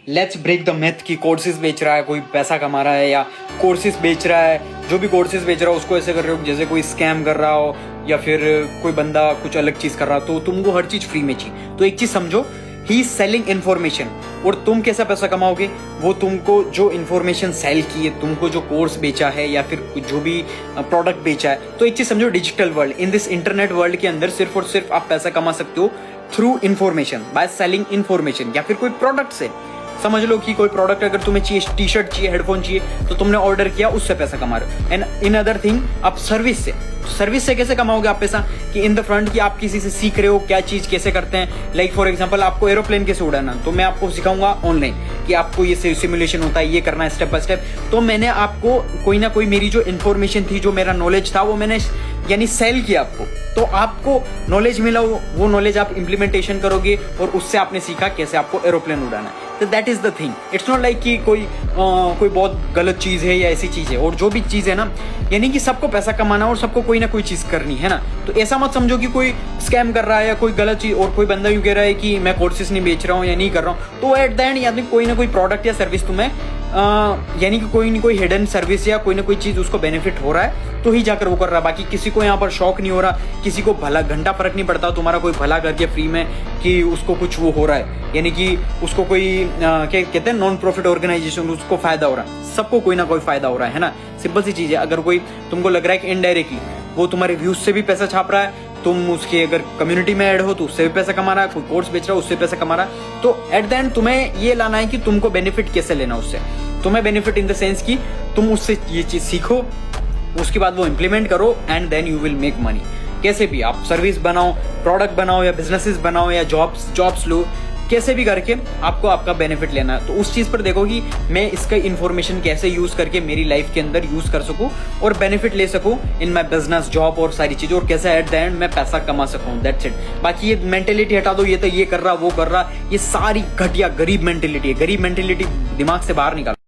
Let's break the myth कि courses बेच रहा है कोई पैसा कमा रहा है, या कोर्सेज बेच रहा है, जो भी कोर्सेज बेच रहा है उसको ऐसे कर रहे हो जैसे कोई स्कैम कर रहा हो, या फिर कोई बंदा कुछ अलग चीज कर रहा हो, तो तुमको हर चीज फ्री में चाहिए। तो एक चीज समझो, ही इज सेलिंग इन्फॉर्मेशन। और तुम कैसा पैसा कमाओगे, वो तुमको जो इन्फॉर्मेशन सेल की है, तुमको जो कोर्स बेचा है या फिर जो भी प्रोडक्ट बेचा है। तो एक चीज समझो, digital world, in this internet world के अंदर सिर्फ और सिर्फ आप पैसा कमा सकते हो through information, by selling information, या फिर कोई प्रोडक्ट से। समझ लो कि कोई प्रोडक्ट अगर तुम्हें चाहिए, टी शर्ट चाहिए, हेडफोन चाहिए, तो तुमने ऑर्डर किया, उससे पैसा कमा रहे हो। एंड इन अदर थिंग, आप सर्विस से, सर्विस से कैसे कमाओगे आप पैसा, कि इन द फ्रंट कि आप किसी से सीख रहे हो क्या चीज कैसे करते हैं। लाइक फॉर एग्जांपल, आपको एरोप्लेन कैसे उड़ाना, तो मैं आपको सिखाऊंगा ऑनलाइन कि आपको ये सिमुलेशन होता है, ये करना है स्टेप बाय स्टेप। तो मैंने आपको कोई ना कोई मेरी जो इन्फॉर्मेशन थी, जो मेरा नॉलेज था, वो मैंने यानी सेल किया आपको। तो आपको नॉलेज मिला, वो नॉलेज आप इम्प्लीमेंटेशन करोगे और उससे आपने सीखा कैसे आपको एरोप्लेन उड़ाना है। तो that is the thing. It's not like कि कोई बहुत गलत चीज है या ऐसी चीज है। और जो भी चीज है ना, यानी कि सबको पैसा कमाना और सबको कोई ना कोई चीज करनी है ना। तो ऐसा मत समझो कि कोई स्कैम कर रहा है या कोई गलत चीज, और कोई बंदा यूं कह रहा है कि मैं कोर्सेस नहीं बेच रहा हूँ या नहीं कर रहा हूँ। तो एट द एंड यानी कोई ना कोई प्रोडक्ट या सर्विस तुम्हें यानी कि कोई ना कोई हिडन सर्विस या कोई ना कोई चीज उसको बेनिफिट हो रहा है, तो ही जाकर वो कर रहा है। बाकी किसी को यहाँ पर शौक नहीं हो रहा, किसी को भला घंटा फर्क नहीं पड़ता तुम्हारा कोई भला करके फ्री में कि उसको कुछ वो हो रहा है, यानी कि उसको कोई क्या कहते हैं, नॉन प्रॉफिट ऑर्गेनाइजेशन, उसको फायदा हो रहा है। सबको कोई ना कोई फायदा हो रहा है ना। सिंपल सी चीज है। अगर कोई तुमको लग रहा है कि इनडायरेक्टली वो तुम्हारे व्यूज से भी पैसा छाप रहा है, तुम उसके अगर कम्युनिटी में ऐड हो तो उससे भी पैसा कमा रहा है, कोई कोर्स बेच रहा है उससे पैसा कमा रहा है, तो एट द एंड तुम्हें ये लाना है कि तुमको बेनिफिट कैसे लेना उससे। तुम्हें बेनिफिट इन द सेंस कि तुम उससे ये चीज सीखो, उसके बाद वो इम्प्लीमेंट करो, and then you will make money. कैसे भी आप सर्विस बनाओ, प्रोडक्ट बनाओ, या बिजनेसेस बनाओ, या जॉब्स लो, कैसे भी करके आपको आपका बेनिफिट लेना है। तो उस चीज पर देखो कि मैं इसका इन्फॉर्मेशन कैसे यूज करके मेरी लाइफ के अंदर यूज कर सकूं और बेनिफिट ले सकूं इन माय बिजनेस, जॉब और सारी चीजें, और कैसे एट द एंड मैं पैसा कमा सकूं। That's it. बाकी ये मेंटेलिटी हटा दो, ये तो ये कर रहा वो कर रहा, ये सारी घटिया गरीब मेंटेलिटी है। गरीब मेंटेलिटी दिमाग से बाहर निकालो।